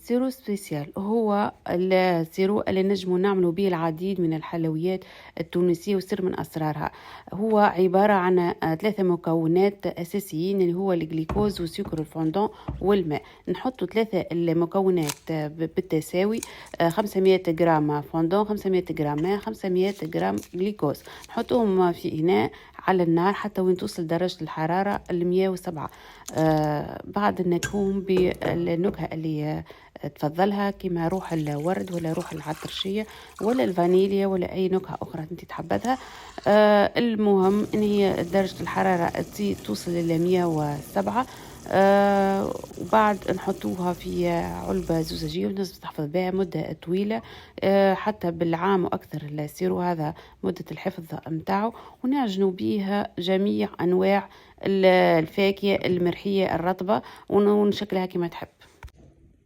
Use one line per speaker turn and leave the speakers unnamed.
سيرو سبيسيال هو السيرو اللي نجموا نعملوا به العديد من الحلويات التونسية وسر من أسرارها. هو عبارة عن 3 مكونات أساسيين اللي هو الجليكوز وسكر الفوندون والماء. نحطوا 3 المكونات بالتساوي، 500 جرام فوندون، 500 جرام ماء، 500 جرام جليكوز. نحطوهم في إناء على النار حتى وين توصل درجة الحرارة 107. بعد نكون بالنكهة اللي تفضلها كما روح الورد ولا روح العطرشية ولا الفانيليا ولا أي نكهة أخرى أنت تحبذها. المهم أن هي درجة الحرارة توصل إلى 107. وبعد نحطوها في علبة زجاجية ونجم تحفظ بها مدة طويلة، حتى بالعام وأكثر. السيرو هذا مدة الحفظ متاعه، ونعجنوا بها جميع أنواع الفاكهة المرحية الرطبة ونشكلها كما تحب.